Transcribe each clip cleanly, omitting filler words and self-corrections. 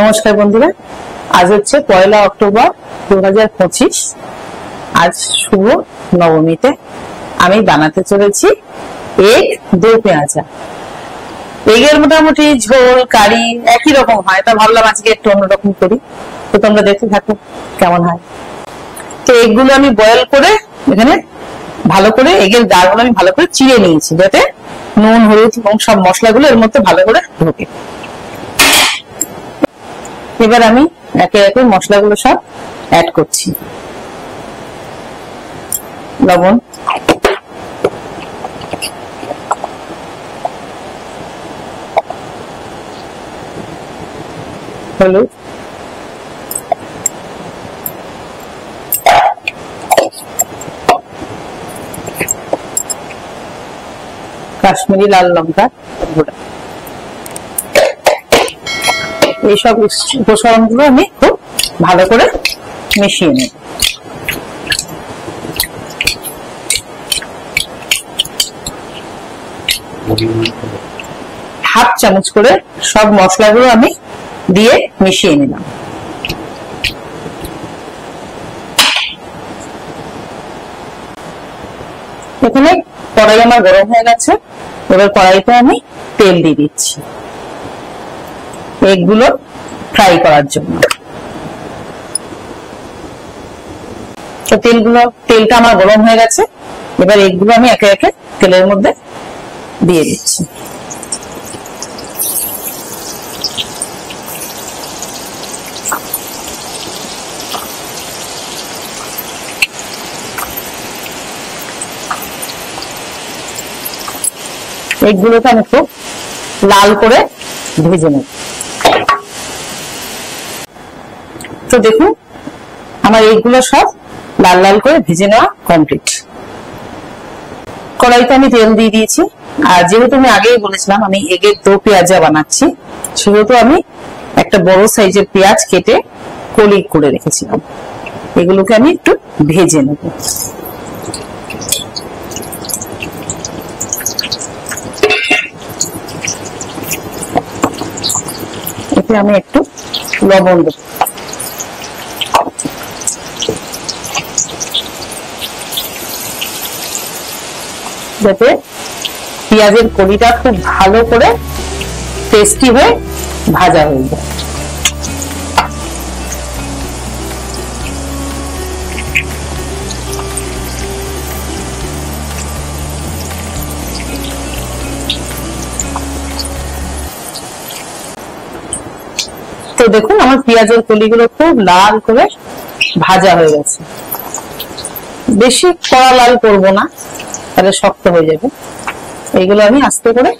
নমস্কার বন্ধুরা, আজ হচ্ছে 1 অক্টোবর 2025। আজ শুভ নবমীতে আমি বানাতে চলেছি এগ দো পেঁয়াজা। এগের মোটামুটি ঝোল কারি একই রকম হয়, তা ভাবলাম আজকে একটু অন্যরকম করি। তো তোমরা দেখতে থাকো কেমন হয়। তো এগগুলো আমি বয়েল করে এখানে ভালো করে এগের দাগগুলো আমি ভালো করে চিড়ে নিয়েছি, যাতে নুন হলুদ এবং সব মশলাগুলো এর মধ্যে ভালো করে ঢোকে। এবার আমি একে একে মশলাগুলো সব অ্যাড করছি। লবণ, হলুদ, কাশ্মীরি লাল লঙ্কা গুঁড়া, এইসব উপকরণগুলো আমি খুব ভালো করে মিশিয়ে নিই। হাফ চামচ করে সব মশলাগুলো আমি দিয়ে মিশিয়ে নিলাম। এখানে কড়াই আমার গরম হয়ে গেছে, এবার কড়াইতে আমি তেল দিয়ে দিচ্ছি এগগুলো ফ্রাই করার জন্য। তো তেলটা আমার গরম হয়ে গেছে, এবার এগগুলো আমি একে একে তেলের মধ্যে দিয়ে দিচ্ছি। এগগুলোকে আমি খুব লাল করে ভেজে নেব। তো দেখুন আমার এগুলো সব লাল লাল করে ভেজে নেওয়া কমপ্লিট। কড়াইতে আমি তেল দিয়ে দিয়েছি, আর যেহেতু আমি আগেই বলেছিলাম আমি এগের দো পেঁয়াজা বানাচ্ছি, সেহেতু আমি একটা বড় সাইজের পেঁয়াজ কেটে কলি করে রেখেছিলাম। এগুলোকে আমি একটু ভেজে নেব। এতে আমি একটু লবণ দেব, যাতে পেঁয়াজের কলিটা খুব ভালো করে টেস্টি হয়ে ভাজা হয়ে যায়। তো দেখুন আমার পেঁয়াজের কলিগুলো খুব লাল করে ভাজা হয়ে গেছে। বেশি কড়া লাল করবো না, তাহলে শক্ত হয়ে যাবে। এইগুলো আমি আস্তে করে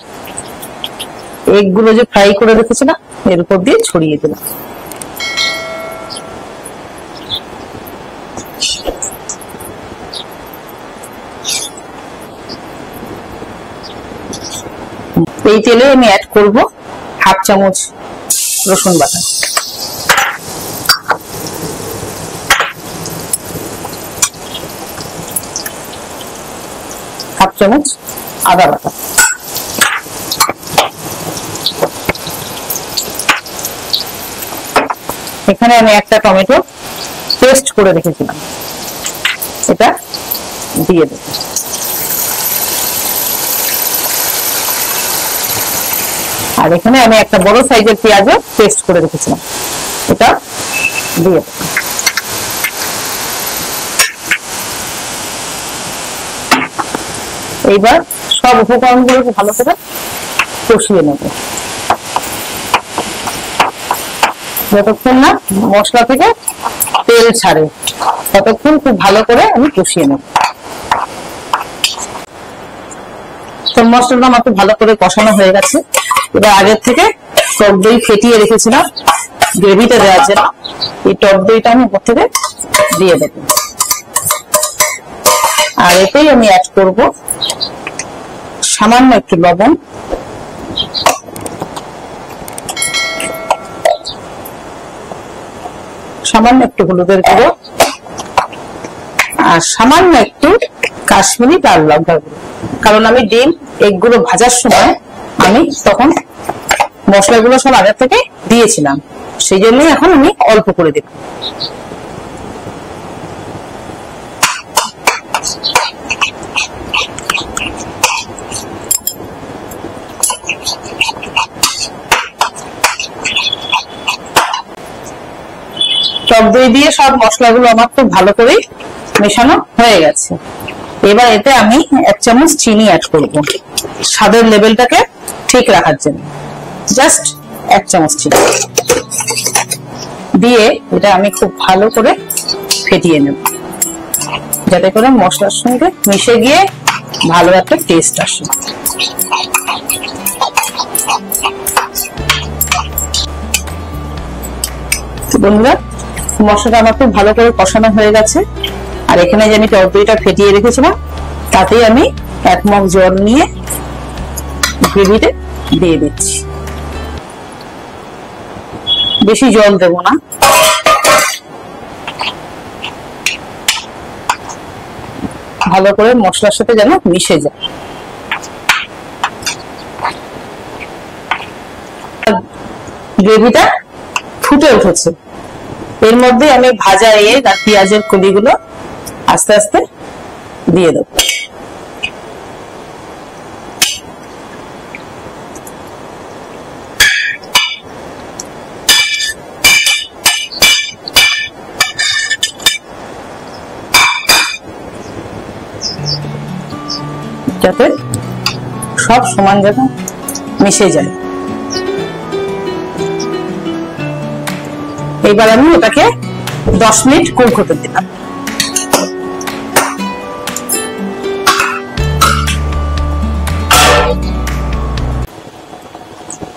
এগগুলো যে ফ্রাই করে রেখেছিলাম এর উপর দিয়ে ছড়িয়ে দিলাম। এই তেলে আমি অ্যাড করব হাফ চামচ রসুন বাটা, হাফ চামচ আদা বাটা, এখানে আমি একটা টমেটো পেস্ট করে রেখেছিলাম, এটা দিয়ে দেব। আর এখানে আমি একটা বড় সাইজের পেঁয়াজও পেস্ট করে রেখেছিলাম, এটা দিয়ে দেব। এইবার সব উপকরণগুলোকে ভালো করে কষিয়ে নেব, যতক্ষণ না মশলা থেকে তেল ছাড়ে ততক্ষণ খুব ভালো করে আমি কষিয়ে নেব। তো মশলাটা আমার খুব ভালো করে কষানো হয়ে গেছে। এবার আগের থেকে টক দই ফেটিয়ে রেখেছিলাম গ্রেভিটা দেওয়ার জন্য, এই টক দইটা আমি উপর থেকে দিয়ে দেব। আর এতেই আমি অ্যাড করব সামান্য একটু লবণ, সামান্য একটু হলুদের গুঁড়ো, আর সামান্য একটু কাশ্মীরি লাল লঙ্কা গুঁড়ো। কারণ আমি ডিম এগগুলো ভাজার সময় আমি তখন মশলাগুলো সব আগে থেকে দিয়েছিলাম, সেই জন্যই এখন আমি অল্প করে দেব। টক দই দিয়ে সব মশলাগুলো আমার খুব ভালো করে মেশানো হয়ে গেছে। এবার এতে আমি 1 চামচ চিনি অ্যাড করব স্বাদের লেভেলটাকে ঠিক রাখার জন্য। জাস্ট 1 চামচ চিনি দিয়ে এটা আমি খুব ভালো করে ফেটিয়ে নেব, যাতে করে মশলার সঙ্গে মিশে গিয়ে ভালো একটা টেস্ট আসে। বন্ধুরা, মশলাটা আমার খুব ভালো করে কষানো হয়ে গেছে। আর এখানে যে আমি টক দইটা ফেটিয়ে রেখেছিলাম তাতেই আমি 1 মগ জল নিয়ে গ্রেভিতে দিয়ে দিচ্ছি। বেশি জল দেব না, ভালো করে মশলার সাথে যেন মিশে যায়। গ্রেভিটা ফুটে উঠেছে, এর মধ্যে আমি ভাজা এগ আর পেঁয়াজের কলিগুলো আস্তে আস্তে দিয়ে দেব। যাতে সব সমান যাতে মিশে যায়। এবার আমি ওটাকে 10 মিনিট কুক হতে দিলাম।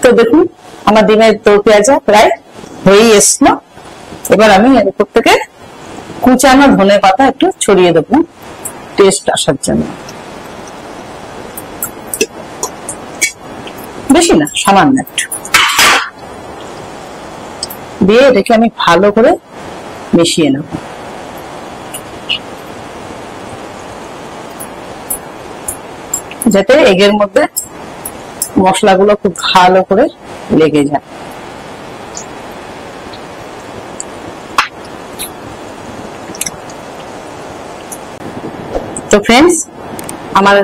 তো দেখুন আমার ডিমের দই পেঁয়াজা প্রায় হয়েই এসলো। এবার আমি এর উপর থেকে কুচানো ধনে পাতা একটু ছড়িয়ে দেবো টেস্ট আসার জন্য। বেশি না, সামান্য একটু দিয়ে এটাকে আমি ভালো করে মিশিয়ে নেব। যাতে এগের মধ্যে মশলাগুলো খুব ভালো করে লেগে যায়। তো ফ্রেন্ডস, আমার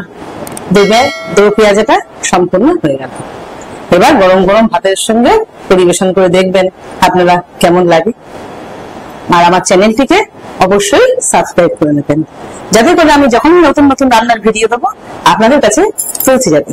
ডিমের দই পেঁয়াজাটা সম্পূর্ণ হয়ে গেল। এবার গরম গরম ভাতের সঙ্গে পরিবেশন করে দেখবেন আপনারা কেমন লাগে। আর আমার চ্যানেলটিকে অবশ্যই সাবস্ক্রাইব করে নেবেন, যাতে করে আমি যখন নতুন নতুন রান্নার ভিডিও দেবো আপনাদের কাছে পৌঁছে যাবে।